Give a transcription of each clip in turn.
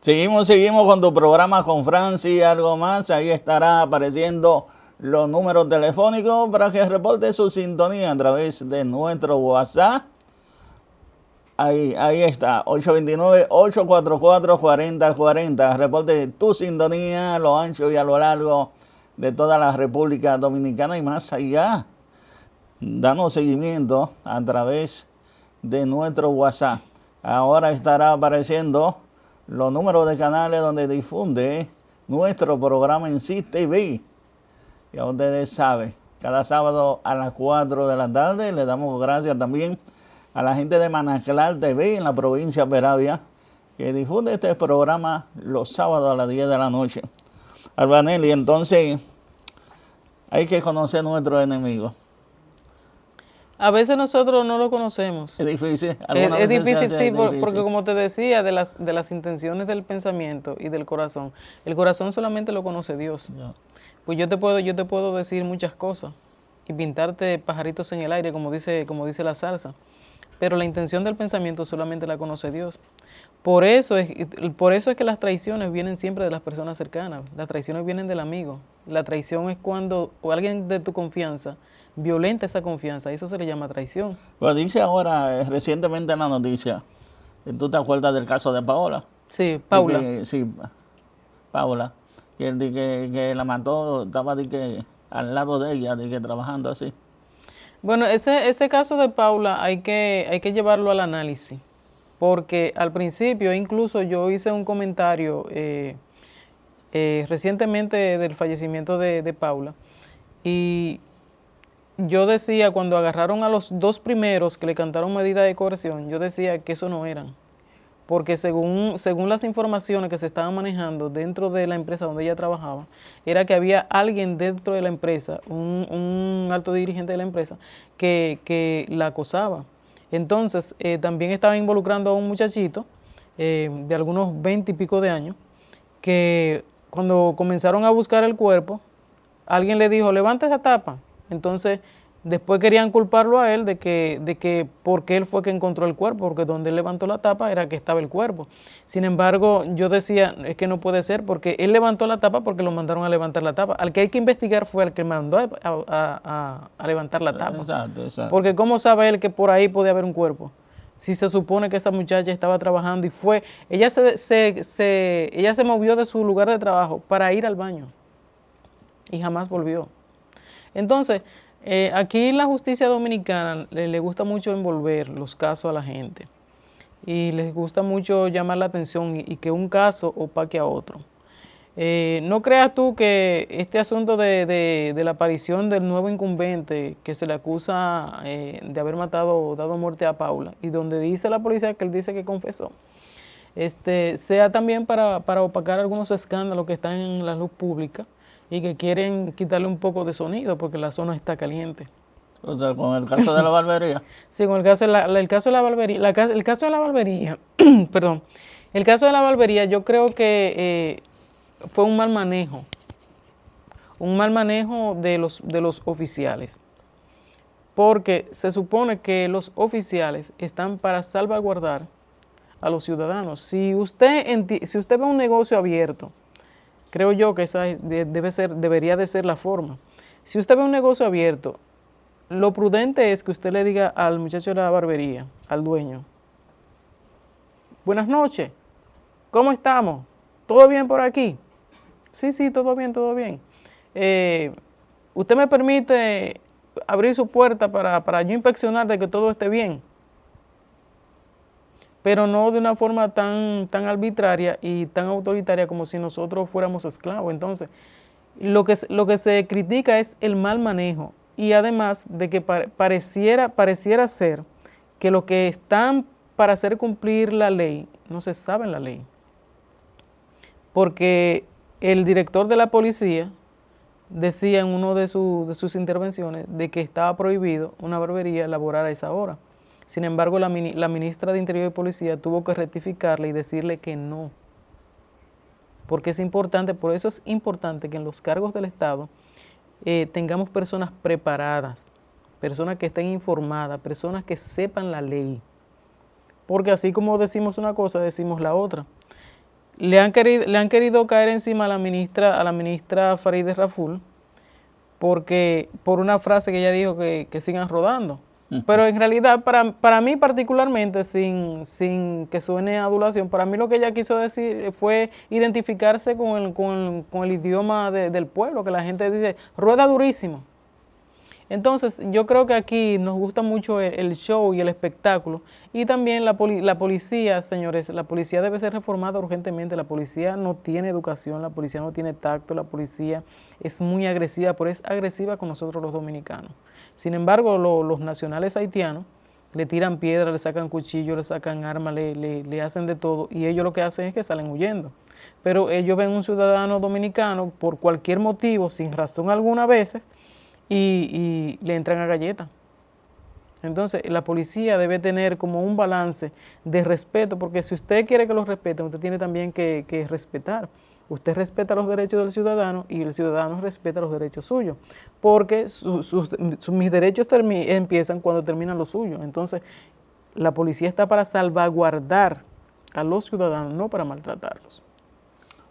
Seguimos con tu programa con Francis, algo más. Ahí estará apareciendo los números telefónicos para que reporte su sintonía a través de nuestro WhatsApp. Ahí está, 829-844-4040. Reporte tu sintonía a lo ancho y a lo largo de toda la República Dominicana y más allá. Danos seguimiento a través de nuestro WhatsApp. Ahora estará apareciendo los números de canales donde difunde nuestro programa en CIS TV. Ya ustedes saben, cada sábado a las 4 de la tarde le damos gracias también a la gente de Manaclar TV en la provincia de Peravia, que difunde este programa los sábados a las 10 de la noche. Albanelli, entonces hay que conocer nuestros enemigos. A veces nosotros no lo conocemos. Es difícil. Es difícil, sí, porque como te decía, de las intenciones del pensamiento y del corazón, el corazón solamente lo conoce Dios. Ya. Pues yo te puedo decir muchas cosas y pintarte pajaritos en el aire, como dice la salsa, pero la intención del pensamiento solamente la conoce Dios. Por eso es que las traiciones vienen siempre de las personas cercanas, las traiciones vienen del amigo. La traición es cuando alguien de tu confianza violenta esa confianza, eso se le llama traición. Pues dice ahora, recientemente en la noticia, ¿tú te acuerdas del caso de Paola? Sí, Paula. Sí, Paola, que la mató, estaba al lado de ella, trabajando así. Bueno, ese caso de Paula hay que llevarlo al análisis, porque al principio incluso yo hice un comentario recientemente del fallecimiento de Paula, y yo decía, cuando agarraron a los dos primeros que le cantaron medida de coerción, yo decía que eso no eran, porque según las informaciones que se estaban manejando dentro de la empresa donde ella trabajaba, era que había alguien dentro de la empresa, un alto dirigente de la empresa, que la acosaba. Entonces, también estaba involucrando a un muchachito de algunos 20 y pico de años, que cuando comenzaron a buscar el cuerpo, alguien le dijo, levanta esa tapa. Entonces, después querían culparlo a él de que porque él fue que encontró el cuerpo, porque donde él levantó la tapa era que estaba el cuerpo. Sin embargo, yo decía, es que no puede ser, porque él levantó la tapa porque lo mandaron a levantar la tapa. Al que hay que investigar fue al que mandó a levantar la tapa. Exacto. Porque ¿cómo sabe él que por ahí puede haber un cuerpo? Si se supone que esa muchacha estaba trabajando y ella se movió de su lugar de trabajo para ir al baño y jamás volvió. Entonces, aquí la justicia dominicana le gusta mucho envolver los casos a la gente y les gusta mucho llamar la atención y que un caso opaque a otro. No creas tú que este asunto de la aparición del nuevo incumbente que se le acusa de haber dado muerte a Paula, y donde dice la policía que él dice que confesó, sea también para opacar algunos escándalos que están en la luz pública y que quieren quitarle un poco de sonido porque la zona está caliente. O sea, con el caso de la barbería. Sí, con el caso de la barbería, el caso de la barbería, perdón, el caso de la barbería yo creo que fue un mal manejo de los oficiales, porque se supone que los oficiales están para salvaguardar a los ciudadanos. Si usted ve un negocio abierto, creo yo que esa debería de ser la forma. Si usted ve un negocio abierto, lo prudente es que usted le diga al muchacho de la barbería, al dueño, buenas noches, ¿cómo estamos? ¿Todo bien por aquí? Sí, todo bien, todo bien. ¿Usted me permite abrir su puerta para yo inspeccionar de que todo esté bien? Pero no de una forma tan arbitraria y tan autoritaria como si nosotros fuéramos esclavos. Entonces, lo que se critica es el mal manejo, y además de que pareciera ser que los que están para hacer cumplir la ley no se saben la ley. Porque el director de la policía decía en una de sus intervenciones de que estaba prohibido una barbería laborar a esa hora. Sin embargo, la ministra de Interior y Policía tuvo que rectificarle y decirle que no. Porque por eso es importante que en los cargos del Estado tengamos personas preparadas, personas que estén informadas, personas que sepan la ley. Porque así como decimos una cosa, decimos la otra. le han querido caer encima a la ministra Farideh Raful, porque por una frase que ella dijo que sigan rodando. Pero en realidad, para mí particularmente, sin que suene a adulación, para mí lo que ella quiso decir fue identificarse con el idioma del pueblo, que la gente dice, rueda durísimo. Entonces, yo creo que aquí nos gusta mucho el show y el espectáculo. Y también la policía, señores, la policía debe ser reformada urgentemente. La policía no tiene educación, la policía no tiene tacto, la policía es muy agresiva, pero es agresiva con nosotros los dominicanos. Sin embargo, los nacionales haitianos le tiran piedras, le sacan cuchillos, le sacan armas, le hacen de todo. Y ellos lo que hacen es que salen huyendo. Pero ellos ven un ciudadano dominicano por cualquier motivo, sin razón alguna a veces, y le entran a galleta. Entonces, la policía debe tener como un balance de respeto, porque si usted quiere que los respeten, usted tiene también que respetar. Usted respeta los derechos del ciudadano y el ciudadano respeta los derechos suyos, porque mis derechos empiezan cuando terminan los suyos. Entonces, la policía está para salvaguardar a los ciudadanos, no para maltratarlos.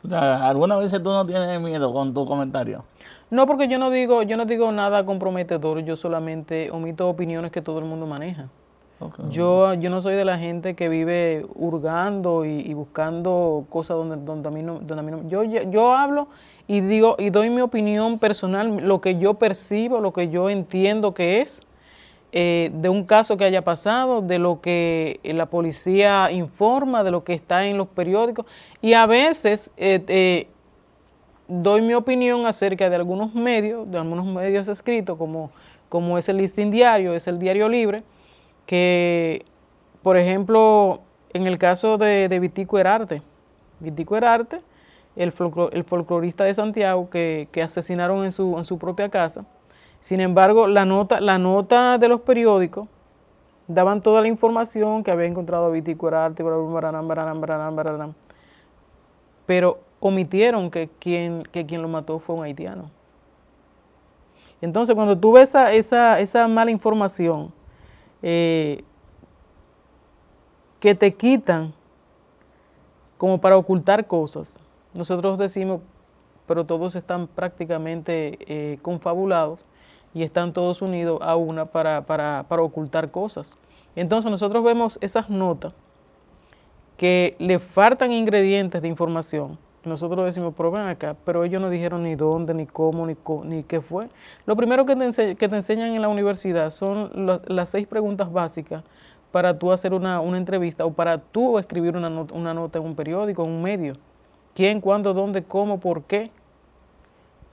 O sea, ¿alguna vez tú no tienes miedo con tu comentario? No, porque yo no digo nada comprometedor, yo solamente omito opiniones que todo el mundo maneja. Okay. Yo no soy de la gente que vive hurgando y buscando cosas donde a mí no, yo hablo y digo y doy mi opinión personal, lo que yo percibo, lo que yo entiendo que es, de un caso que haya pasado, de lo que la policía informa, de lo que está en los periódicos, y a veces doy mi opinión acerca de algunos medios escritos, como es el Listín Diario, es el Diario Libre, que, por ejemplo, en el caso de Vitico Herarte, el folclorista de Santiago que asesinaron en su propia casa. Sin embargo, la nota de los periódicos daban toda la información que había encontrado a Vitico Herarte, pero omitieron que quien lo mató fue un haitiano. Entonces, cuando tú ves esa mala información, que te quitan como para ocultar cosas, nosotros decimos, pero todos están prácticamente confabulados y están todos unidos a una para ocultar cosas. Entonces nosotros vemos esas notas que le faltan ingredientes de información. Nosotros decimos, pero ven acá, pero ellos no dijeron ni dónde, ni cómo, ni qué fue. Lo primero que te enseñan en la universidad son las 6 preguntas básicas para tú hacer una entrevista o para tú escribir una nota en un periódico, en un medio. ¿Quién, cuándo, dónde, cómo, por qué?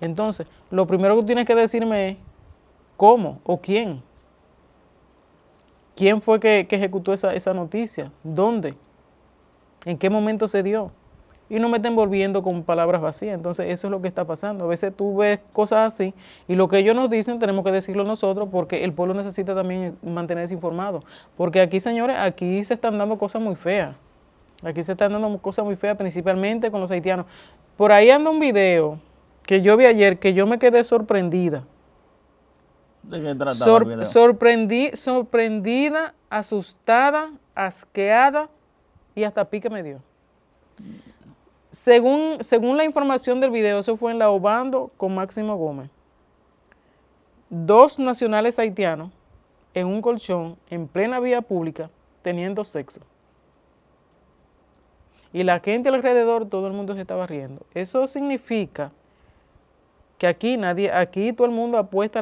Entonces, lo primero que tú tienes que decirme es cómo o quién. ¿Quién fue que ejecutó esa noticia? ¿Dónde? ¿En qué momento se dio? Y no me estén envolviendo con palabras vacías. Entonces eso es lo que está pasando. A veces tú ves cosas así y lo que ellos nos dicen tenemos que decirlo nosotros porque el pueblo necesita también mantenerse informado. Porque aquí, señores, aquí se están dando cosas muy feas. Aquí se están dando cosas muy feas, principalmente con los haitianos. Por ahí anda un video que yo vi ayer que yo me quedé sorprendida. ¿De qué trataba el video? Sorprendida, asustada, asqueada y hasta pique me dio. Según la información del video, eso fue en La Obando con Máximo Gómez. 2 nacionales haitianos en un colchón en plena vía pública teniendo sexo. Y la gente alrededor, todo el mundo se estaba riendo. Eso significa que aquí todo el mundo apuesta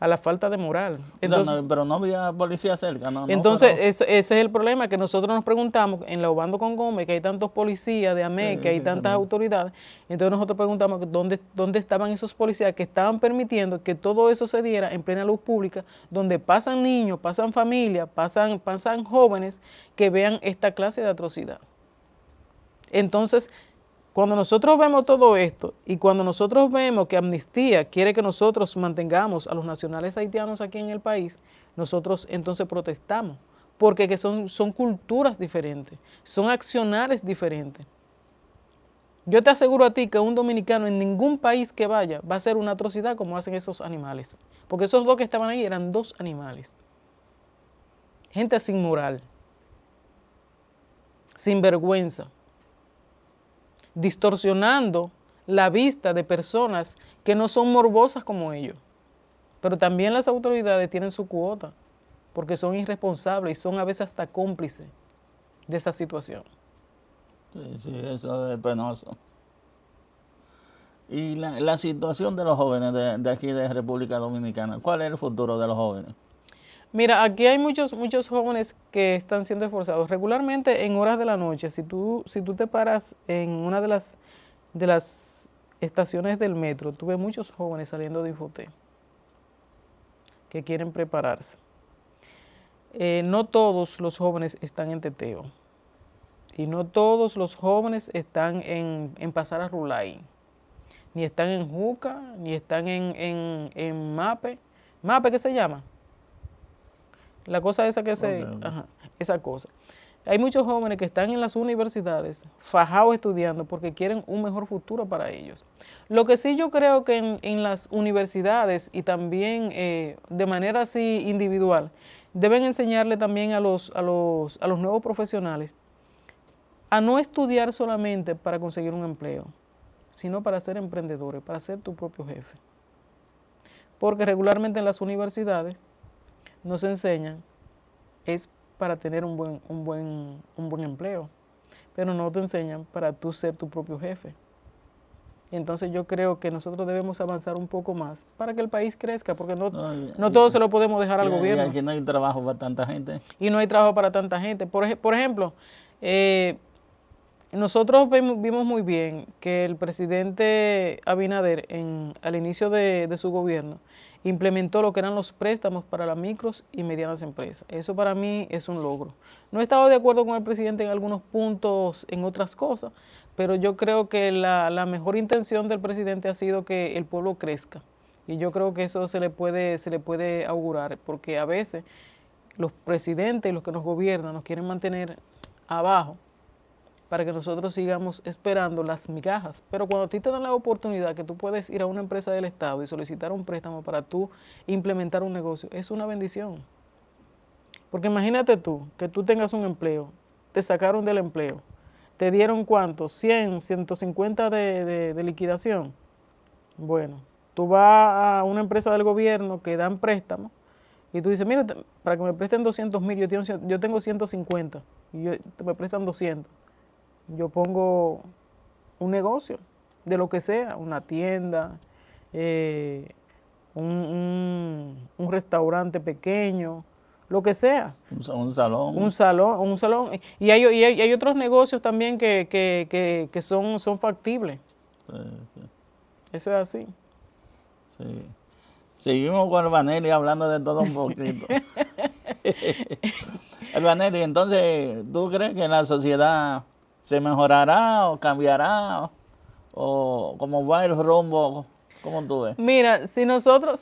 a la falta de moral. Entonces, o sea, pero no había policía cerca, ¿no? Entonces, ese es el problema, que nosotros nos preguntamos, en La Obando con Gómez, que hay tantos policías de AME, que hay tantas autoridades, entonces nosotros preguntamos dónde estaban esos policías que estaban permitiendo que todo eso se diera en plena luz pública, donde pasan niños, pasan familias, pasan jóvenes que vean esta clase de atrocidad. Entonces, cuando nosotros vemos todo esto y cuando nosotros vemos que Amnistía quiere que nosotros mantengamos a los nacionales haitianos aquí en el país, nosotros entonces protestamos, porque que son culturas diferentes, son accionares diferentes. Yo te aseguro a ti que un dominicano en ningún país que vaya va a hacer una atrocidad como hacen esos animales, porque esos 2 que estaban ahí eran 2 animales, gente sin moral. sinvergüenza, distorsionando la vista de personas que no son morbosas como ellos. Pero también las autoridades tienen su cuota, porque son irresponsables y son a veces hasta cómplices de esa situación. Sí, sí, eso es penoso. Y la situación de los jóvenes de aquí de República Dominicana, ¿cuál es el futuro de los jóvenes? Mira, aquí hay muchos jóvenes que están siendo esforzados. Regularmente en horas de la noche, si tú te paras en una de las estaciones del metro, tú ves muchos jóvenes saliendo de Infoté que quieren prepararse. No todos los jóvenes están en teteo y no todos los jóvenes están en pasar a Rulay, ni están en Juca, ni están en Mape. ¿Mape qué se llama? La cosa esa que se... Ok. Ajá, esa cosa. Hay muchos jóvenes que están en las universidades fajados estudiando porque quieren un mejor futuro para ellos. Lo que sí yo creo que en las universidades y también de manera así individual, deben enseñarle también a los nuevos profesionales a no estudiar solamente para conseguir un empleo, sino para ser emprendedores, para ser tu propio jefe. Porque regularmente en las universidades nos enseñan es para tener un buen empleo, pero no te enseñan para tú ser tu propio jefe. Entonces yo creo que nosotros debemos avanzar un poco más para que el país crezca, porque no todo se lo podemos dejar al Y gobierno. aquí no hay trabajo para tanta gente. Y no hay trabajo para tanta gente. Por ejemplo, nosotros vimos muy bien que el presidente Abinader, al inicio de su gobierno, implementó lo que eran los préstamos para las micros y medianas empresas. Eso para mí es un logro. No he estado de acuerdo con el presidente en algunos puntos, en otras cosas, pero yo creo que la mejor intención del presidente ha sido que el pueblo crezca. Y yo creo que eso se le puede augurar, porque a veces los presidentes y los que nos gobiernan nos quieren mantener abajo para que nosotros sigamos esperando las migajas. Pero cuando a ti te dan la oportunidad que tú puedes ir a una empresa del Estado y solicitar un préstamo para tú implementar un negocio, es una bendición. Porque imagínate tú, que tú tengas un empleo, te sacaron del empleo, te dieron ¿cuánto? 100, 150 de liquidación. Bueno, tú vas a una empresa del gobierno que dan préstamos y tú dices, mira, para que me presten 200,000, yo tengo 150 y me prestan 200. Yo pongo un negocio de lo que sea, una tienda, un restaurante pequeño, lo que sea. Un salón. Un salón. Y hay otros negocios también que son factibles. Sí, sí, Eso es así. sí. Seguimos con Elbanelli hablando de todo un poquito. Elbanelli, entonces, ¿tú crees que la sociedad se mejorará o cambiará? ¿O cómo va el rumbo? ¿Cómo tú ves? Mira, si nosotros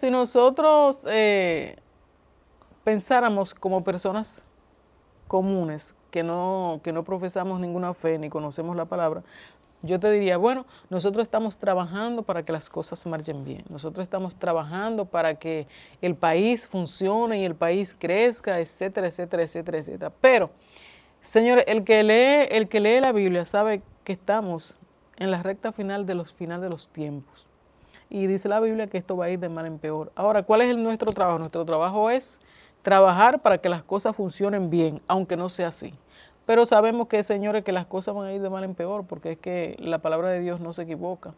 pensáramos como personas comunes que no profesamos ninguna fe ni conocemos la palabra, yo te diría, bueno, nosotros estamos trabajando para que las cosas marchen bien. Nosotros estamos trabajando para que el país funcione y el país crezca, etcétera, etcétera, etcétera, etcétera. Pero, señores, el que lee la Biblia sabe que estamos en la recta final de los tiempos. Y dice la Biblia que esto va a ir de mal en peor. Ahora, ¿cuál es nuestro trabajo? Nuestro trabajo es trabajar para que las cosas funcionen bien, aunque no sea así. Pero sabemos que, señores, que las cosas van a ir de mal en peor, porque es que la palabra de Dios no se equivoca.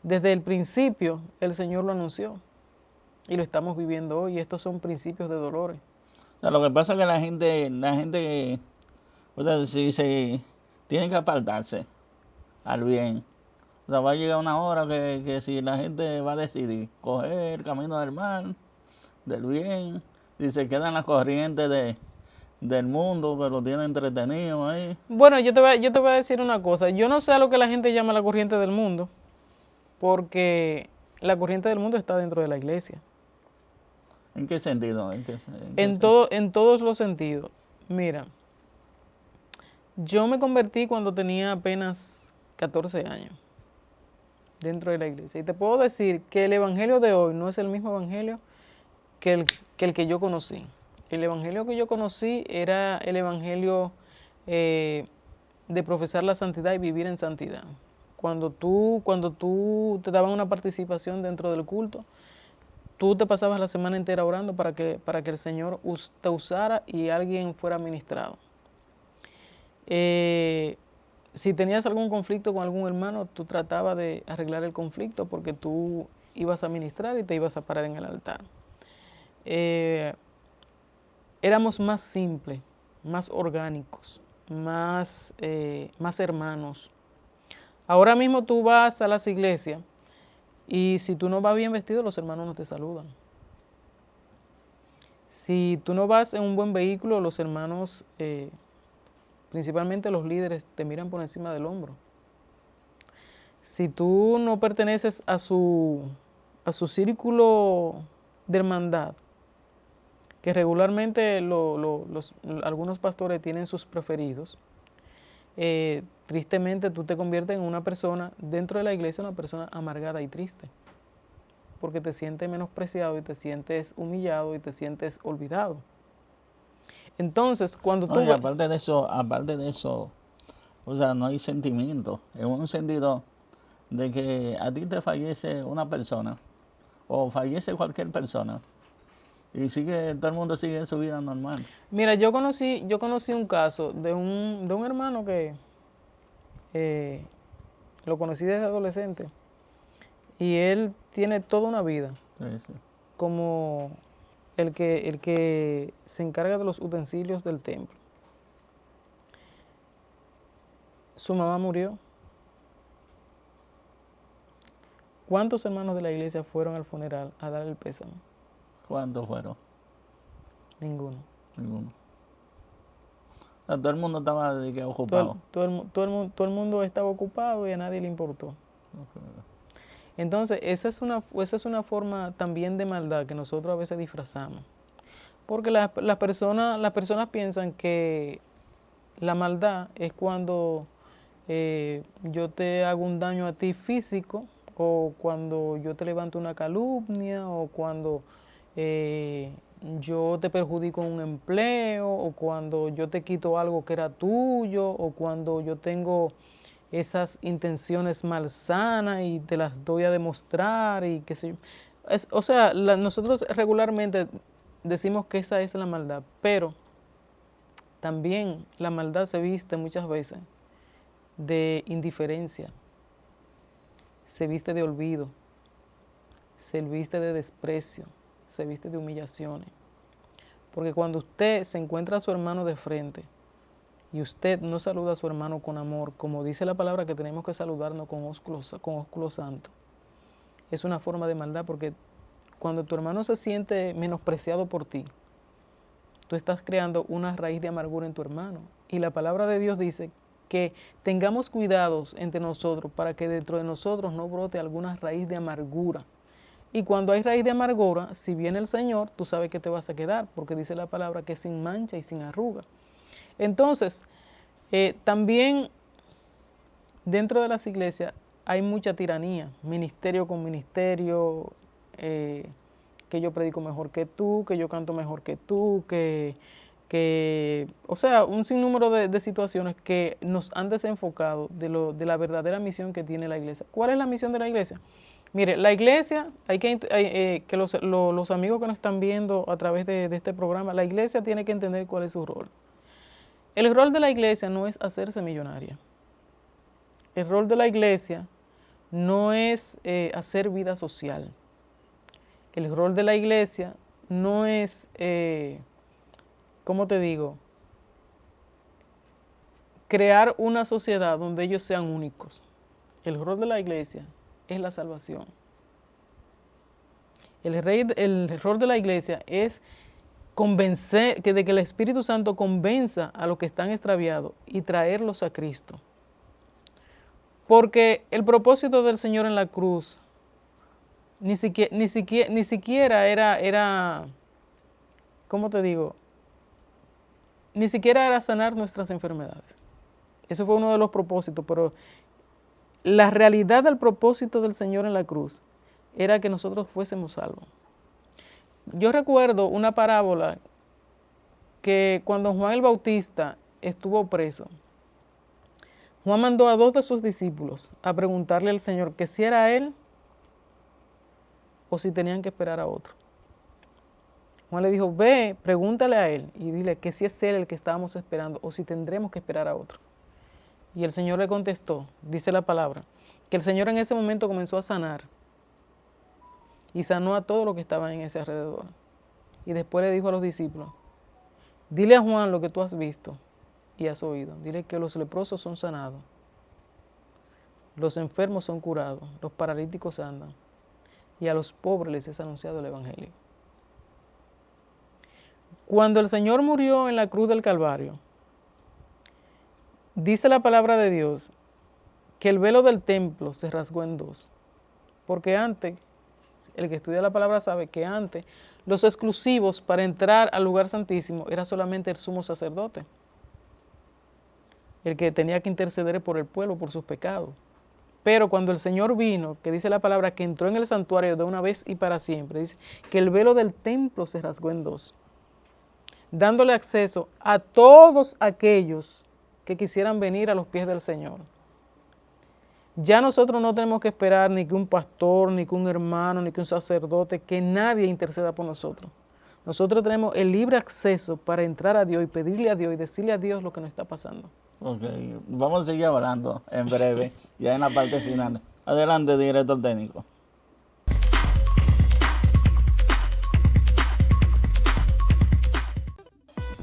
Desde el principio, el Señor lo anunció y lo estamos viviendo hoy. Y estos son principios de dolores. O sea, lo que pasa es que la gente, o sea, si se tiene que apartarse al bien. O sea, va a llegar una hora que si la gente va a decidir coger el camino del mal, del bien, si se queda en la corriente del mundo, que lo tiene entretenido ahí. Bueno, yo te voy a decir una cosa. Yo no sé a lo que la gente llama la corriente del mundo, porque la corriente del mundo está dentro de la iglesia. ¿En qué sentido? En todos los sentidos. Mira, yo me convertí cuando tenía apenas 14 años dentro de la iglesia. Y te puedo decir que el evangelio de hoy no es el mismo evangelio que el que yo conocí. El evangelio que yo conocí era el evangelio de profesar la santidad y vivir en santidad. Cuando tú te daban una participación dentro del culto, tú te pasabas la semana entera orando para que el Señor te usara y alguien fuera ministrado. Si tenías algún conflicto con algún hermano, tú tratabas de arreglar el conflicto porque tú ibas a ministrar y te ibas a parar en el altar. Éramos más simples, más orgánicos, más hermanos. Ahora mismo tú vas a las iglesias y si tú no vas bien vestido, los hermanos no te saludan. Si tú no vas en un buen vehículo, los hermanos, principalmente los líderes, te miran por encima del hombro. Si tú no perteneces a su círculo de hermandad, que regularmente algunos pastores tienen sus preferidos, tristemente tú te conviertes en una persona, dentro de la iglesia, una persona amargada y triste, porque te sientes menospreciado y te sientes humillado y te sientes olvidado. Entonces, cuando tú... No, y aparte de eso, o sea, no hay sentimiento, en un sentido de que a ti te fallece una persona, o fallece cualquier persona, y todo el mundo sigue su vida normal. Mira, yo conocí un caso de un hermano que lo conocí desde adolescente, y él tiene toda una vida Sí, sí. como el que se encarga de los utensilios del templo. Su mamá murió. ¿Cuántos hermanos de la iglesia fueron al funeral a dar el pésame? ¿Cuántos fueron? Ninguno. Ninguno. O sea, todo el mundo estaba ocupado. Todo el mundo estaba ocupado y a nadie le importó. Entonces, esa es una forma también de maldad que nosotros a veces disfrazamos. Porque las personas piensan que la maldad es cuando yo te hago un daño a ti físico, o cuando yo te levanto una calumnia, o cuando yo te perjudico en un empleo, o cuando yo te quito algo que era tuyo, o cuando yo tengo esas intenciones malsanas y te las doy a demostrar y qué sé yo. O sea, nosotros regularmente decimos que esa es la maldad, pero también la maldad se viste muchas veces de indiferencia, se viste de olvido, se viste de desprecio, se viste de humillaciones. Porque cuando usted se encuentra a su hermano de frente y usted no saluda a su hermano con amor, como dice la palabra que tenemos que saludarnos con ósculo santo, es una forma de maldad, porque cuando tu hermano se siente menospreciado por ti, tú estás creando una raíz de amargura en tu hermano. Y la palabra de Dios dice que tengamos cuidados entre nosotros para que dentro de nosotros no brote alguna raíz de amargura. Y cuando hay raíz de amargura, si viene el Señor, tú sabes que te vas a quedar, porque dice la palabra que es sin mancha y sin arruga. Entonces, también dentro de las iglesias hay mucha tiranía, ministerio con ministerio, que yo predico mejor que tú, que yo canto mejor que tú, o sea, un sinnúmero de situaciones que nos han desenfocado de la verdadera misión que tiene la iglesia. ¿Cuál es la misión de la iglesia? Mire, la iglesia, que los amigos que nos están viendo a través de este programa, la iglesia tiene que entender cuál es su rol. El rol de la iglesia no es hacerse millonaria. El rol de la iglesia no es hacer vida social. El rol de la iglesia no es, ¿cómo te digo? Crear una sociedad donde ellos sean únicos. El rol de la iglesia es la salvación. El rol de la iglesia es convencer, de que el Espíritu Santo convenza a los que están extraviados y traerlos a Cristo. Porque el propósito del Señor en la cruz ni siquiera era, ¿cómo te digo? Ni siquiera era sanar nuestras enfermedades. Eso fue uno de los propósitos, pero la realidad del propósito del Señor en la cruz era que nosotros fuésemos salvos. Yo recuerdo una parábola que cuando Juan el Bautista estuvo preso, Juan mandó a 2 de sus discípulos a preguntarle al Señor que si era él o si tenían que esperar a otro. Juan le dijo, ve, pregúntale a él y dile que si es él el que estábamos esperando o si tendremos que esperar a otro. Y el Señor le contestó, dice la palabra, que el Señor en ese momento comenzó a sanar y sanó a todo lo que estaba en ese alrededor. Y después le dijo a los discípulos, dile a Juan lo que tú has visto y has oído. Dile que los leprosos son sanados, los enfermos son curados, los paralíticos andan y a los pobres les es anunciado el Evangelio. Cuando el Señor murió en la cruz del Calvario, dice la palabra de Dios que el velo del templo se rasgó en 2. Porque antes, el que estudia la palabra sabe que antes los exclusivos para entrar al lugar santísimo era solamente el sumo sacerdote, el que tenía que interceder por el pueblo, por sus pecados. Pero cuando el Señor vino, que dice la palabra que entró en el santuario de una vez y para siempre, dice que el velo del templo se rasgó en 2, dándole acceso a todos aquellos que quisieran venir a los pies del Señor. Ya nosotros no tenemos que esperar ni que un pastor, ni que un hermano, ni que un sacerdote, que nadie interceda por nosotros. Nosotros tenemos el libre acceso para entrar a Dios y pedirle a Dios y decirle a Dios lo que nos está pasando. Ok, vamos a seguir hablando en breve, ya en la parte final. Adelante, director técnico.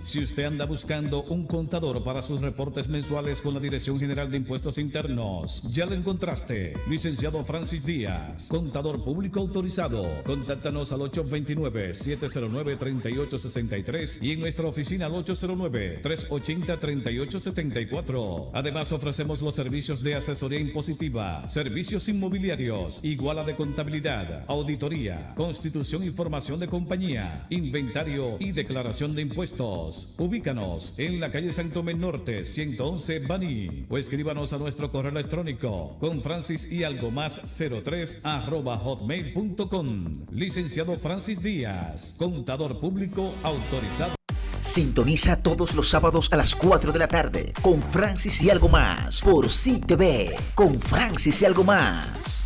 Si usted anda buscando un contador para sus reportes mensuales con la Dirección General de Impuestos Internos, ya lo encontraste. Licenciado Francis Díaz, contador público autorizado. Contáctanos al 829-709-3863 y en nuestra oficina al 809-380-3874. Además, ofrecemos los servicios de asesoría impositiva, servicios inmobiliarios, iguala de contabilidad, auditoría, constitución y formación de compañía, inventario y declaración de impuestos. Ubícanos en la calle Santo Tomé Norte, 111 Baní, o escríbanos a nuestro correo electrónico confrancisyalgomás03@hotmail.com. Licenciado Francis Díaz, contador público autorizado. Sintoniza todos los sábados a las 4 de la tarde con Francis y algo más por CTV, con Francis y algo más.